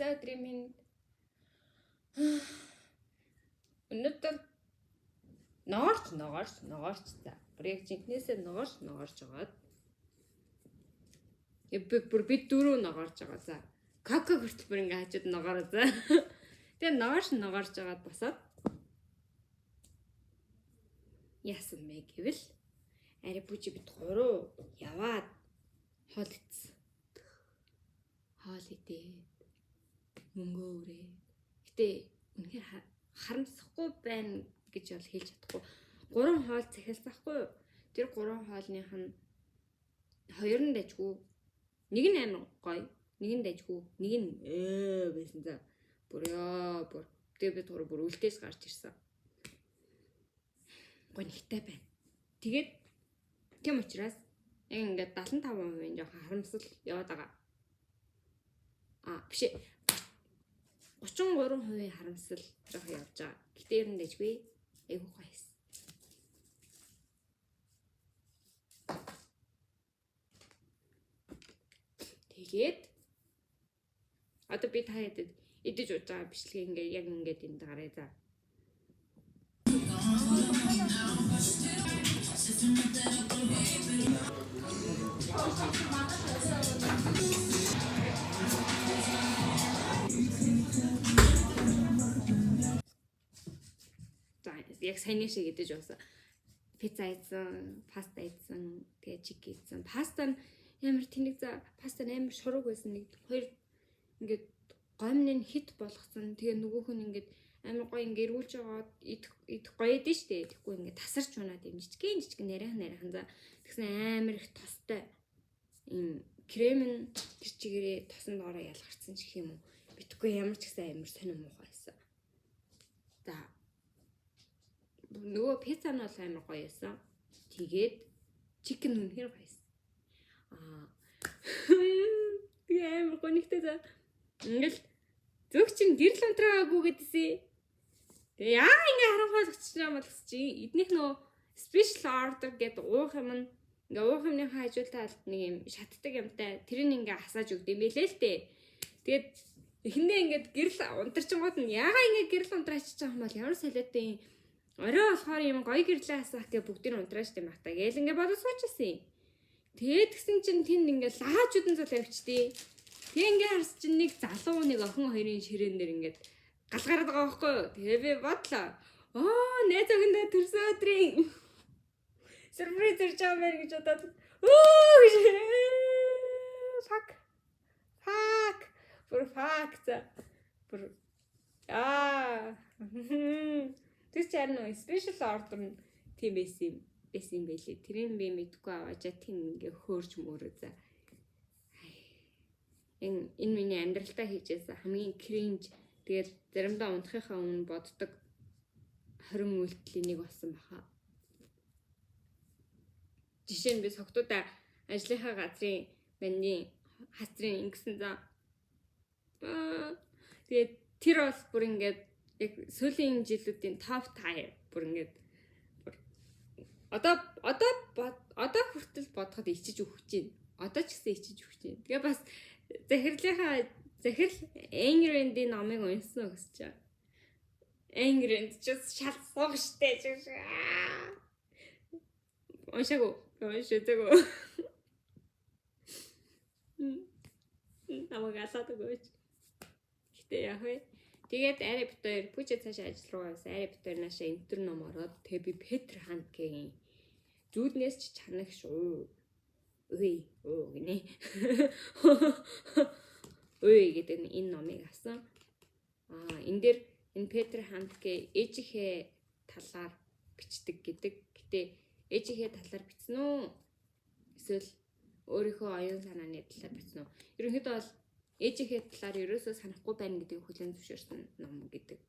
За өдрийн минь өнөөдөр ногоорч за. Бүр яг жинхнээсээ ногоорч жагаад. Би дөрөв ногоорч байгаа за. Коко хүртэл бүр ингээ хажууд ногоороо за. Тэгээ ногоорч жагаад босоод яасан бэ гэвэл ари бүжи бит 3 яваад хоол идсэн. Хоол идээд мөнгөө өрөө. Гэтэ үнэхээр харамсахгүй байна гэж бол хэлж чадахгүй. 3 хоол захиалсахгүй юу? Тэр 3 хоолных нь 2 нь дайггүй. Нэг нь амар гоё, нэг нь дайггүй, нэг нь байсан за. Бүр тэгээ бид бүр үлдээс гарч ирсэн. Гонхтой байна. Тэгээд тийм учраас яг ингээд 75% жоохон харамсал яваад байгаа. Биш 33% харамсал жоохон явж байгаа. Гэтэ ер нь дэжгүй айгуу гоёс. Тэгээд одоо би та хэд идэж ууж байгаа бичлэг ингээ яг ингээд энд гараа за. Яг сайн шиг идэж уусан. Пицца ийдсэн, паста ийдсэн, тэгээ чик ийдсэн. Паста нь ямар тэнэг за, паста нь амар шурууг байсан. Нэг хоёр ингээд гомны хит болгосон. Тэгээ нөгөөх нь ингээд амар гоё ингээд ирүүлж байгаа идэх гоё эдэн штэ. Тэгэхгүй ингээд тасарч унаад юм жижиг нарийнхан за. Тэгсэн амар их тостой. Ийм крем нь тэр чигээрээ тосон доороо ялгарсан ч гэх юм уу. Битгүй ямар ч гэсэн амар сонир муухай байсан. За нөгөө пицца нь бол амар гоё байсан. Тэгээд чикен үнэхээр гоё байсан. Тэгээ амар гоё нэгтэй за. Ингээл зөв чин гэрэл унтраагүй гэдсэн. Тэгээ яа ингээ харанхуй зогсож байгаа бол чи эднийх нөө special order гэдэг уух юм нь ингээ уух юмныхаа хажуултаа нэг юм шатдаг юмтай тэрийг ингээ хасааж өгд юм билээ л дээ. Тэгээд эхэндээ ингээд гэрэл унтарчингууд нь яага ингээ гэрэл унтраачиж байгаа юм бол ямар солиотой орой болохоор юм гоё гэрлээ хасаах гэ бүгдийг унтрааж тийм бата гээл ингээ бодож суучсан. Тэгээд гисэн чинь тэнд ингээ лаажуудын зул авчдээ. Тэгээ ингээ харс чинь нэг залуу нэг охин хоёрын ширээн дээр ингээ галгараад байгаа байхгүй юу. Тэгээ би бодлоо. Найз охиндоо төрсөн өдрийн сюрприз ирж байгаа мэр гэж бодоод fuck за. Тэр чинь нөө special order нь тийм байсан юм байлээ. Тэрийг би мэдгүй аваачаа тийм ингээ хөөрж мөрөө за. Энэ миний амьдралтаа хийжсэн хамгийн cringe тэгээд заримдаа унтахынхаа өмнө боддог 20 үйлдэлийн нэг болсон баха. Жишээ нь би согтуудаа ажлынхаа газрын бандын хастрын ингэсэн за. Тэгээд тэр бол бүр ингээд яг сүүлийн жилүүдийн топ 5 бүр ингээд одоо хүртэл бодоход ичиж өгч байна. Одоо ч гэсэн ичиж өгч байна. Тэгээ бас захирал Энгрэндийн номыг уншсан уу гэж чаа. Энгрэнд ч шал суух штэ. Уншаагүй. Намайг алаад өгөөч. Гэтэ яах вэ? Тэгээд арай битээр бүжээ цаашаа ажил руу явсан. Арай битээр наашаа энтер ном ороод тэгээ би Петр Хандкегийн зүүднээс ч чанах шүү. Гинэ. Гэдэг энэ номыг авсан. Энэ дээр энэ Петр Хандке ээжийнхээ талаар бичдэг гэдэг. Гэтэ ээжийнхээ талаар бичсэн үү? Эсвэл өөрийнхөө оюун санааны талаар бичсэн үү? Ерөнхийдөө бол ээжийнхээ талаар ерөөсөө санахгүй байна гэдгийг хүлээн зөвшөөрсөн ном гэдэг.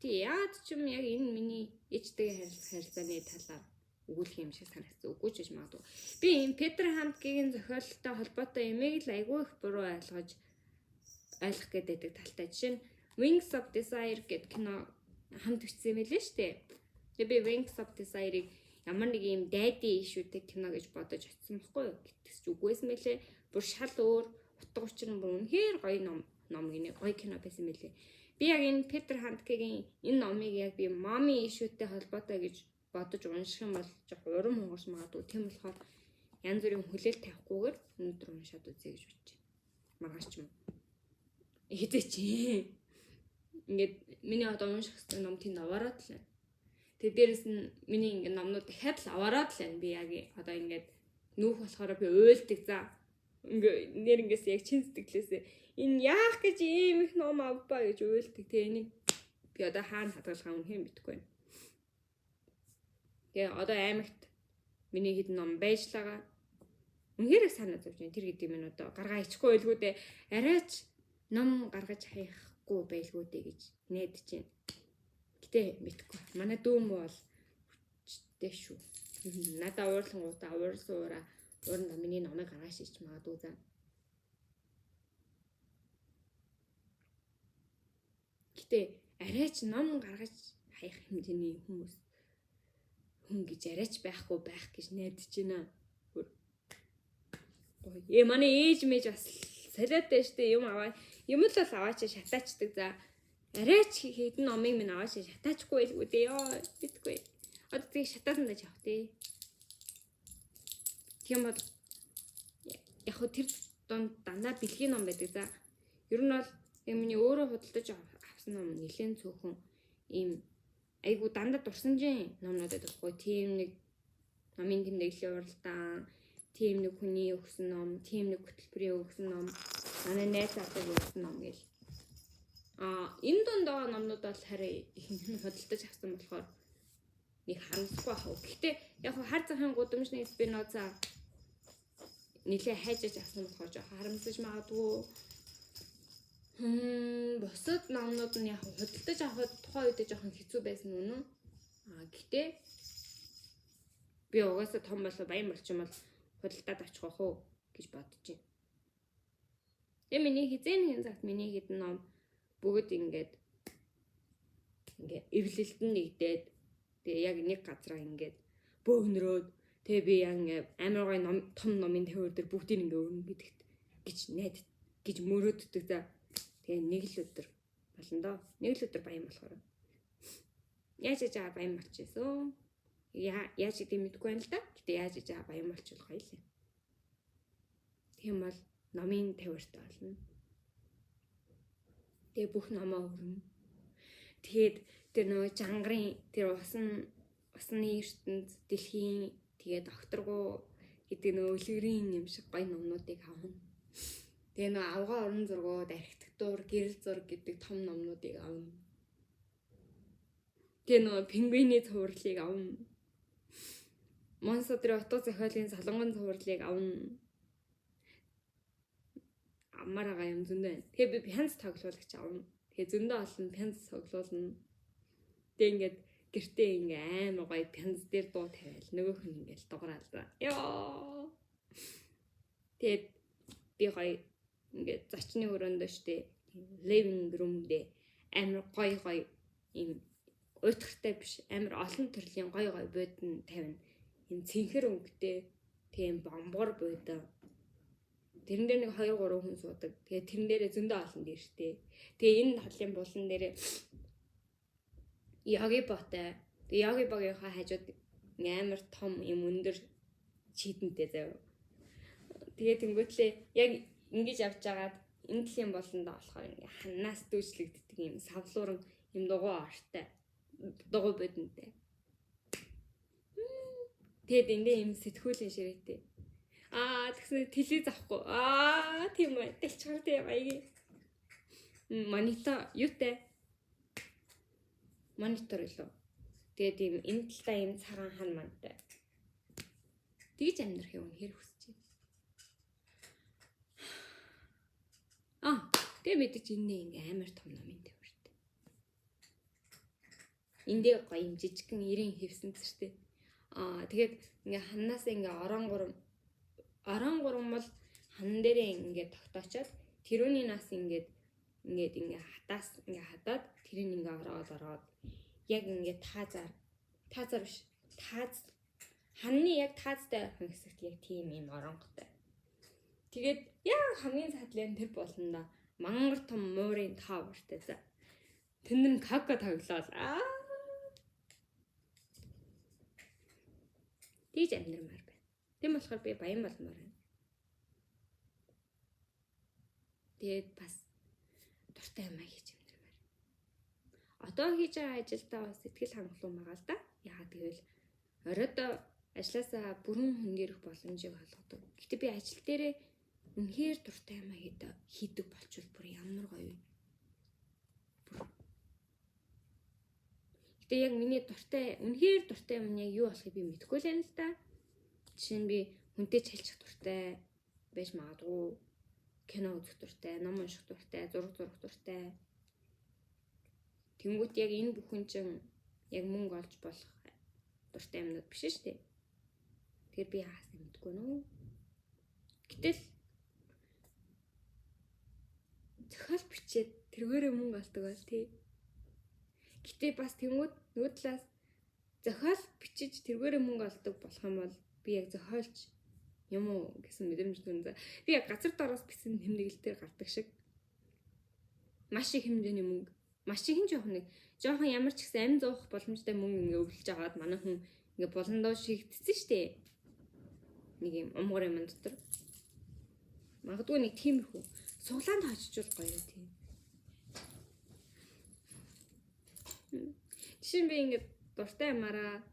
Тэг яад ч юм яг энэ миний ээжтэйгээ харилцааны талаар өгүүлэх юм шиг санагдсан. Үгүй ч гэж магадгүй. Би энэ Петр Хандкегийн зохиолтой холбоотой ямиг л айгүй их буруу ойлгох гэдэг талтай. Жишээ нь Wings of Desire гэдэг кино хамт бичсэн юм лээ шүү дээ. Тэгээ би Wings of Desire-ыг ямар нэг юм дайди ишүүтэй кино гэж бодож очсон байхгүй юу? Гэтэл ч үгүйсэн мэлээ. Бүр шал өөр утга учир нь бүр үнэхээр гоё ном гинэ гоё кино байсан мэлээ. Би яг энэ Петр Хандкегийн энэ номыг яг би Mommy Issue-тэй холбоотой гэж бодож унших юм бол жоо урам хугарч магадгүй. Тийм болохоор янз бүрийн хүлээлт тавихгүйгээр өнөөдөр уншаад үзье гэж бодож байна. Маргааш ч юм уу. Хизээч. Ингээд миний одоо унших гэсэн ном тийм аваараад л байна. Тэгээ дээрэс нь миний ингээд номнууд дахиад л аваараад л байна. Би яг одоо ингээд нүүх болохоор би уйлдаг за. Ингээ нэр ингээс яг чин сэтгэлээсээ энэ яах гэж ийм их ном авбаа гэж уйлдаг. Тэгээ энийг би одоо хаана хадгалахаа үнхэн мэдэхгүй байна. Тэгээ одоо аймагт миний хэдэн ном байжлаагаа үнхээр санаа зовж байна. Тэр гэдэг юм одоо гаргаа ичихгүй байлгүй дээ. Арайч ном гаргаж хаяхгүй байлгүй дээ гэж найдаж байна. Гэтэ мэдэхгүй. Манай дүүм бол хүчтэй шүү. Надаа уурлангуудаа уурсуура уурна миний номыг гаргаж ич магадгүй заа. Гэтэ арайч ном гаргаж хаях хэмжээний хүн гэж арайч байхгүй байх гэж найдаж байна. Манай ээж мэж бас солиотой штэ юм аваа. Юм л бол аваач шатаачдаг за. Арайч хэдэн номыг минь аваач шатаачгүй байлгүй дээ ёо битгүй. Одоо тийг шатаасан даж явах тий. Тийм бол яг хөө тэр донд дандаа бэлгийн ном байдаг за. Ер нь бол миний өөрөө худалдаж авсан ном нэлээд цөөхөн ийм айгу дандаа дурсамжийн номнууд байдаг. Тийм нэг номын тэмдэглэлийн уралдаан, тийм нэг хүний өгсөн ном, тийм нэг хөтөлбөрийн өгсөн ном, манай найз залууг өгсөн ном гэл. Энэ донд байгаа номнууд бол харин ихэнх нь худалдаж авсан болохоор нэг харамсахгүй ах. Гэхдээ яг хар захын гудамжны Спиноза нилээ хайжаж авсан болохоор жоохон харамсаж магадгүй. Бусад номнууд нь яг худалдаж авахд тухайн үед жоохон хэцүү байсан үнэн. Гэхдээ би угаасаа том болоо баян болчих юм бол худалдаад авчих واخ уу гэж бодож байна. Тэгээ миний хизээний цагт миний хэдэн ном бүгд ингээд эвлэлтэн нэгдээд тэгээ яг нэг газараа ингээд бөөгнөрөөд тэгээ би яг амар гой ном том номын тавиур дээр бүгдийг ингээд өрнө гэдэгт гэж найд гэж мөрөөддөг за. Тэгээ нэг л өдөр болно доо. Нэг л өдөр баян болохоор. Яаж яаж баян болчихсон? Яаж гэдэг мэдгүй байна л да. Гэтэ яаж яаж баян болчихвол гоё л юм. Тийм бол номын тавиуртай болно. Тэгээ бүх номоо өрнө. Тэгээд тэр нөгөө жангарын тэр усны ертөнд дэлхийн тэгээд докторгуу гэдэг нөгөө үлгэрийн юм шиг гоё номнуудыг авна. Тэгээ нөгөө авгаа уран зургууд, архитектур, гэрэл зураг гэдэг том номнуудыг авна. Тэгээ нөгөө пингвиний цувралыг авна. Монсодрын утга зохиолын солонгон цувралыг авна. Амарага юм зөндөө байна. Тэгээ би пянц тоглуулагч авна. Тэгээ зөндөө олон пянц тоглуулна. Тэгээ ингээд гэртээ ингээ амар гоё пянц дээр дуу тавиал нөгөөх нь ингээл дуграалаа. Ёо. Тэгээд би гоё ингээ зочны өрөөндөө штэ living room дээр амар гоё юм уйтгартай биш амар олон төрлийн гоё буудан тавина. Ийм цэнхэр өнгөтэй тийм бомбор буудан. Тэрэн дээр нэг 2 3 хүн суудаг. Тэгээ тэрэн дээрээ зөндөө олон дээртэй. Тэгээ энэ талын булан дээрээ яги ботой. Тэгээ яги богийнхаа хажууд амар том юм өндөр чийдэнтэй заяа. Тэгээ тэнгуэтлээ яг ингэж явж байгаад энэ талын болондоо болохоор ингээ ханаас дүүжлэгддэг юм савлууран юм дугуй ортой. Дугуй бодонтэй. Тэгэд эндээ юм сэтгүүлийн ширээтэй. Тэгсэн телевиз авахгүй. Тийм үү. Дэлчгэр тийм аягийн. Монитор юутай? Монитор илүү. Тэгээд тийм энэ талаа юм цагаан хан мантай. Тэгж амьдрах юм хэр хүсэж байна. Тэгээ мэдээж энэ ингээ амар том номын тавьртай. Эндээ гоё юм жижигхэн 90 хэвсэн зэртэй. Тэгээд ингээ ханаас ингээ орон гурам бол хан дээрээ ингээ тогтоочоод тэрүүний нас ингээ хатаас ингээ хадаад тэрийг ингээ ороод яг ингээ таазаар биш тааз ханны яг таазтай хэсэгт яг тийм юм оронготой. Тэгээд яг хамгийн садлын тэр болно да. Мангар том муурын таавартай за. Тэнд нь кака тоглоод тийж амьдрмаар байна. Тэм болохоор би баян болмоор байна. Тэгээд бас дуртай юм хийж амьдрмаар. Одоо хийж байгаа ажилдаа бас сэтгэл хангалуун байгаа л да. Яагаад гэвэл оройд ажилласаа бүрэн хөнгөрөх боломжийг олгодог. Гэтэ би ажил дээрээ үнэхээр дуртай юм хийдэг болчвол бүр ямар гоё вэ. Гэтэ яг миний үнэхээр дуртай юм яг юу болохыг би мэдэхгүй л байна л да. Жишээ нь би хүнтэй чалчих дуртай байж магадгүй, кино үзэх дуртай, ном унших дуртай, зураг дуртай. Тэнгүүт яг энэ бүхэн чинь яг мөнгө олж болох дуртай юмнууд биш шүү дээ. Тэгэхээр би яасаа мэдгүй нөө. Гэтэл зохиол бичээд тэргээрээ мөнгө олдог бол тий. Гэтэ бас тэнгууд нөгөө талаас зохиол бичиж тэргээрээ мөнгө олдог болох юм бол би яг зохиолч юм уу гэсэн мэдрэмж дүнзээ. Би яг газар дороос бисэн тэмдэглэл дээр гардаг шиг маш их хэмжээний мөнгө, маш их жоохон ямар ч гэсэн амь зуух боломжтой мөнгө ингээ өвлөж аваад манай хүн ингээ болондоо шигдсэн штэ. Нэг юм умгар юм дотор. Магадгүй нэг тиймэрхүү суглаанд очичвол гоё тийм. Жишээ нь би ингээ дуртай юмараа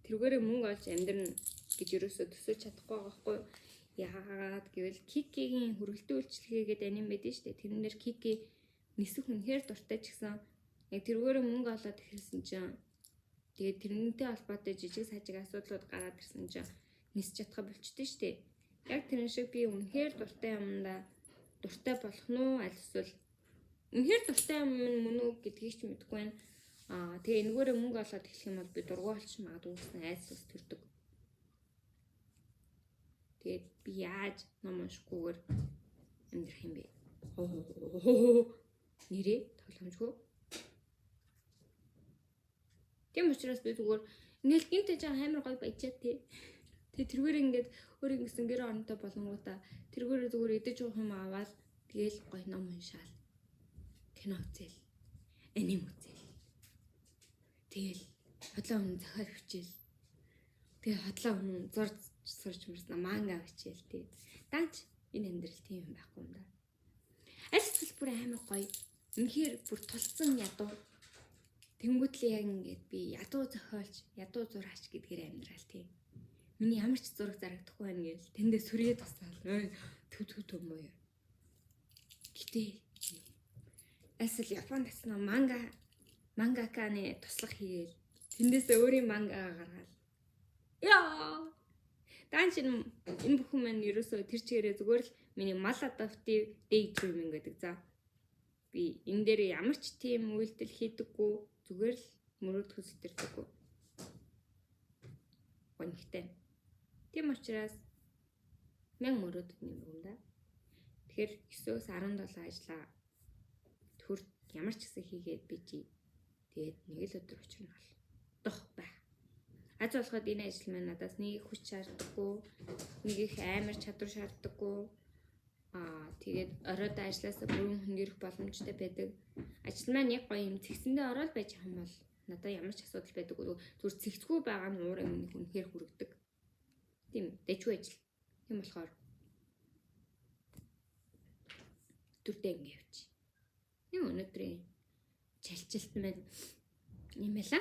тэргээрээ мөнгө олж амьдрна гэж ерөөсөө төсөөлж чадахгүй байгаа хгүй. Яагаад гэвэл Кикигийн хүргэлтэн үйлчлэгээгээд аним байдэн штэ. Тэрэн дээр Кики нисэх үнэхээр дуртай ч гэсэн яг тэргээрээ мөнгө олоод ихэрсэн чинь тэгээд тэрнтэй холбоотой жижиг сажиг асуудлууд гараад ирсэн чинь нисч чадхаа болчихдээ штэ. Яг тэрэн шиг би үнэхээр дуртай юмдаа дуртай болох нь уу аль эсвэл үнэхээр дуртай юм мөн үү гэдгийг ч мэдэхгүй байна. Тэгээ энэгээрээ мөнгө олоод эхлэх юм бол би дургуй болчих магадгүй гэсэн айсус төрдөг. Тэгээд би яаж ном уншихгүйгээр амьдрах юм бэ? Нэрээ тоглоомжгүй. Тийм учраас би зүгээр ингээл гинтэж байгаа амар гой баяжаа тий. Тэгээ тэргээр ингээд өөрийн гэсэн гэр оронтой болонгуудаа тэргээр зүгээр идэж уух юм аваад тэгээл гой ном уншаал. Кино үзээл. Аним үзээл. Тэгэл хотлоо хүн захиал бичээл. Тэгээ хотлоо хүн зурж сурч мөрснө манга бичээл тий. Даач энэ амьдрал тийм юм байхгүй юм да. Аль эсвэл бүр амар гоё. Үнэхээр бүр тулцсан ядуу. Тэнгүүтлээ яг ингээд би ядуу зохиолч, ядуу зураач гэдгээр амьдрал тий. Миний ямар ч зураг зарагдахгүй байна гээл тэндээ сүргээ тусаал. Төв муу юу. Гэтэ эсвэл Японд тасна мангаканы туслах хийгээл тэндээсээ өөрийн мангаа гаргаад. Яа. Даанч энэ бүхэн маань ерөөсөө тэр чигээрээ зүгээр л миний мал адаптив daydreaming гэдэг за. Би энэ дээр ямар ч тийм үйлдэл хийдэггүй зүгээр л мөрөд хөсөлтөрдөггүй. Гонхтой. Тийм учраас 1000 мөрөд нэмэх юм да. Тэгэхээр 9-өөс 17 ажиллаа. Төр ямар ч гэсэн хийгээд би чи. Тэгээд нэг л өдөр учрна болох байх. Аз болоход энэ ажил маань надаас нэг хүч шаарддаггүй, нэг их амар чадвар шаарддаггүй. Тэгээд оройдоо ажилласаа бүрэн хөнгөрөх боломжтой байдаг. Ажил маань яг гоё юм цэгсэндээ ороод байж байгаа юм бол надад ямар ч асуудал байдаггүй. Зүгээр цэгцгүй байгаа нь уурын өмнөх үнэхээр хүрэгдэг. Тийм дэжгүй ажил. Тийм болохоор өдөрдөө ингэ явчих. Нэг өнөөдрийн чалчилт маань юм байла.